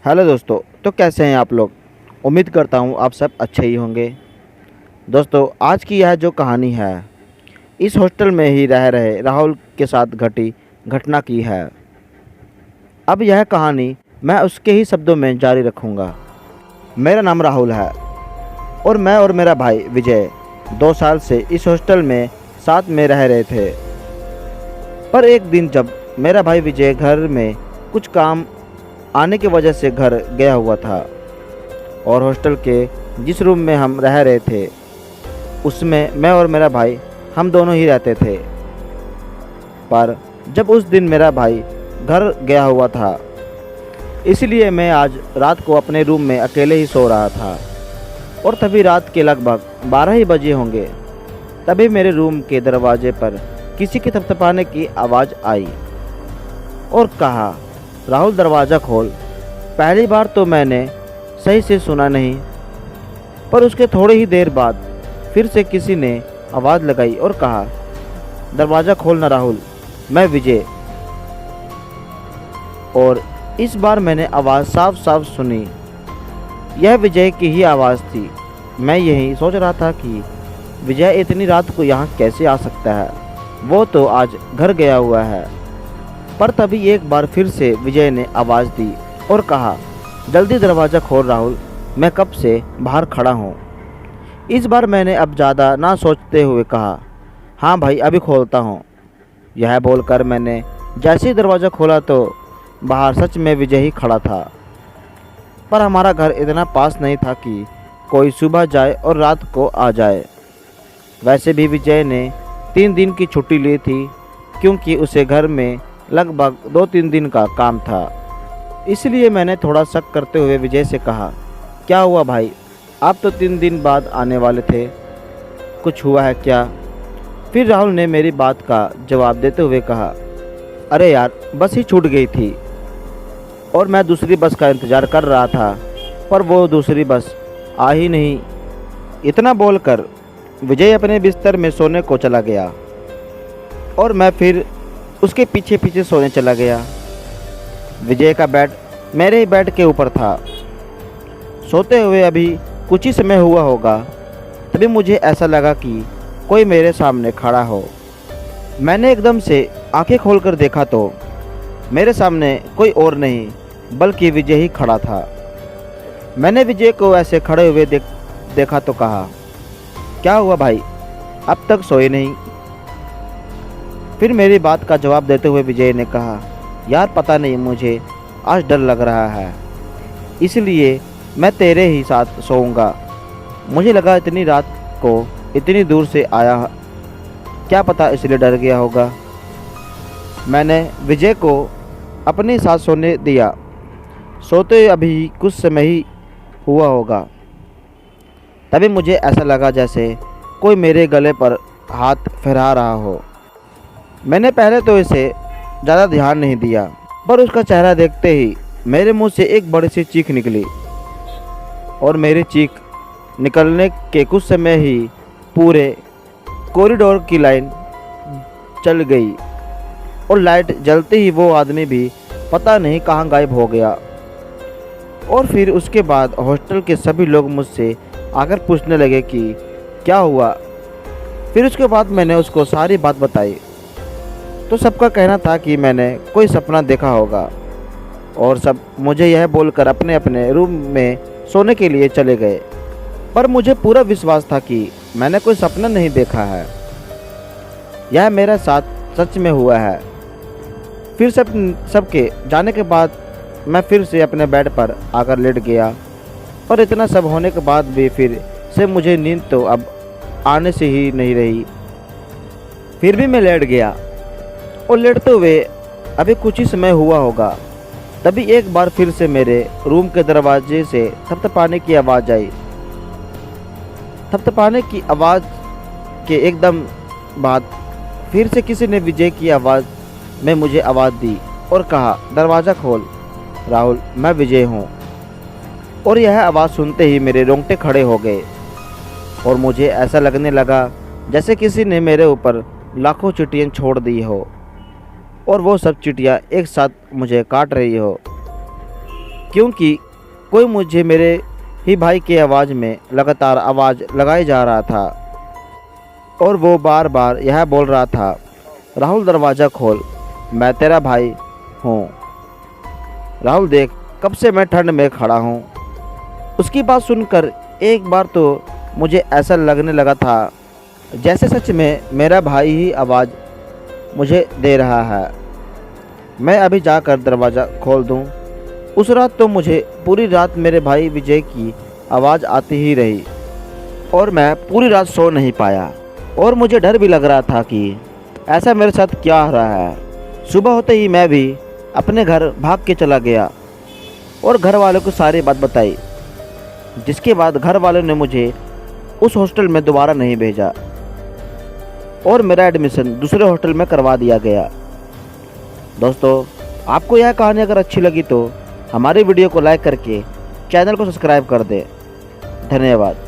Hello दोस्तों। तो कैसे हैं आप लोग। उम्मीद करता हूँ आप सब अच्छे ही होंगे। दोस्तों, आज की यह जो कहानी है इस हॉस्टल में ही रह रहे राहुल के साथ घटी घटना की है। अब यह कहानी मैं उसके ही शब्दों में जारी रखूँगा। मेरा नाम राहुल है और मैं और मेरा भाई विजय 2 साल से इस हॉस्टल में साथ में रह रहे थे। पर एक दिन जब मेरा भाई विजय घर में कुछ काम आने की वजह से घर गया हुआ था और हॉस्टल के जिस रूम में हम रह रहे थे उसमें मैं और मेरा भाई हम दोनों ही रहते थे। पर जब उस दिन मेरा भाई घर गया हुआ था इसलिए मैं आज रात को अपने रूम में अकेले ही सो रहा था और तभी रात के लगभग 12 ही बजे होंगे। तभी मेरे रूम के दरवाजे पर किसी के थपथपाने की आवाज़ आई और कहा, राहुल दरवाज़ा खोल। पहली बार तो मैंने सही से सुना नहीं, पर उसके थोड़ी ही देर बाद फिर से किसी ने आवाज़ लगाई और कहा, दरवाज़ा खोलना राहुल, मैं विजय। और इस बार मैंने आवाज़ साफ साफ सुनी। यह विजय की ही आवाज़ थी। मैं यही सोच रहा था कि विजय इतनी रात को यहाँ कैसे आ सकता है, वो तो आज घर गया हुआ है। पर तभी एक बार फिर से विजय ने आवाज़ दी और कहा, जल्दी दरवाज़ा खोल राहुल, मैं कब से बाहर खड़ा हूँ। इस बार मैंने अब ज़्यादा ना सोचते हुए कहा, हाँ भाई अभी खोलता हूँ। यह बोलकर मैंने जैसे ही दरवाज़ा खोला तो बाहर सच में विजय ही खड़ा था। पर हमारा घर इतना पास नहीं था कि कोई सुबह जाए और रात को आ जाए। वैसे भी विजय ने 3 दिन की छुट्टी ली थी क्योंकि उसे घर में लगभग 2-3 दिन का काम था। इसलिए मैंने थोड़ा शक करते हुए विजय से कहा, क्या हुआ भाई, आप तो 3 दिन बाद आने वाले थे, कुछ हुआ है क्या। फिर राहुल ने मेरी बात का जवाब देते हुए कहा, अरे यार बस ही छूट गई थी और मैं दूसरी बस का इंतज़ार कर रहा था, पर वो दूसरी बस आ ही नहीं। इतना बोलकर विजय अपने बिस्तर में सोने को चला गया और मैं फिर उसके पीछे पीछे सोने चला गया। विजय का बेड मेरे ही बेड के ऊपर था। सोते हुए अभी कुछ ही समय हुआ होगा, तभी मुझे ऐसा लगा कि कोई मेरे सामने खड़ा हो। मैंने एकदम से आंखें खोलकर देखा तो मेरे सामने कोई और नहीं बल्कि विजय ही खड़ा था। मैंने विजय को ऐसे खड़े हुए देखा तो कहा, क्या हुआ भाई, अब तक सोए नहीं। फिर मेरी बात का जवाब देते हुए विजय ने कहा, यार पता नहीं मुझे आज डर लग रहा है, इसलिए मैं तेरे ही साथ सोऊंगा। मुझे लगा इतनी रात को इतनी दूर से आया, क्या पता इसलिए डर गया होगा। मैंने विजय को अपने साथ सोने दिया। सोते अभी कुछ समय ही हुआ होगा, तभी मुझे ऐसा लगा जैसे कोई मेरे गले पर हाथ फहरा रहा हो। मैंने पहले तो इसे ज़्यादा ध्यान नहीं दिया, पर उसका चेहरा देखते ही मेरे मुंह से एक बड़ी सी चीख निकली और मेरी चीख निकलने के कुछ समय ही पूरे कॉरिडोर की लाइन चल गई और लाइट जलते ही वो आदमी भी पता नहीं कहाँ गायब हो गया। और फिर उसके बाद हॉस्टल के सभी लोग मुझसे आकर पूछने लगे कि क्या हुआ। फिर उसके बाद मैंने उसको सारी बात बताई तो सबका कहना था कि मैंने कोई सपना देखा होगा और सब मुझे यह बोलकर अपने अपने रूम में सोने के लिए चले गए। पर मुझे पूरा विश्वास था कि मैंने कोई सपना नहीं देखा है, यह मेरे साथ सच में हुआ है। फिर सबके जाने के बाद मैं फिर से अपने बेड पर आकर लेट गया, पर इतना सब होने के बाद भी फिर से मुझे नींद तो अब आने से ही नहीं रही। फिर भी मैं लेट गया और लेटते हुए अभी कुछ ही समय हुआ होगा, तभी एक बार फिर से मेरे रूम के दरवाजे से थपथपाने की आवाज़ आई। थपथपाने की आवाज़ के एकदम बाद फिर से किसी ने विजय की आवाज़ में मुझे आवाज़ दी और कहा, दरवाज़ा खोल राहुल, मैं विजय हूँ। और यह आवाज़ सुनते ही मेरे रोंगटे खड़े हो गए और मुझे ऐसा लगने लगा जैसे किसी ने मेरे ऊपर लाखों चींटियाँ छोड़ दी हो और वो सब चींटियाँ एक साथ मुझे काट रही हो। क्योंकि कोई मुझे मेरे ही भाई की आवाज़ में लगातार आवाज़ लगाई जा रहा था और वो बार बार यह बोल रहा था, राहुल दरवाज़ा खोल, मैं तेरा भाई हूँ। राहुल देख, कब से मैं ठंड में खड़ा हूँ। उसकी बात सुनकर एक बार तो मुझे ऐसा लगने लगा था जैसे सच में मेरा भाई ही आवाज़ मुझे दे रहा है। मैं अभी जाकर दरवाज़ा खोल दूँ। उस रात तो मुझे पूरी रात मेरे भाई विजय की आवाज़ आती ही रही और मैं पूरी रात सो नहीं पाया और मुझे डर भी लग रहा था कि ऐसा मेरे साथ क्या हो रहा है। सुबह होते ही मैं भी अपने घर भाग के चला गया और घर वालों को सारी बात बताई, जिसके बाद घर वालों ने मुझे उस हॉस्टल में दोबारा नहीं भेजा और मेरा एडमिशन दूसरे हॉस्टल में करवा दिया गया। दोस्तों, आपको यह कहानी अगर अच्छी लगी तो हमारी वीडियो को लाइक करके चैनल को सब्सक्राइब कर दें। धन्यवाद।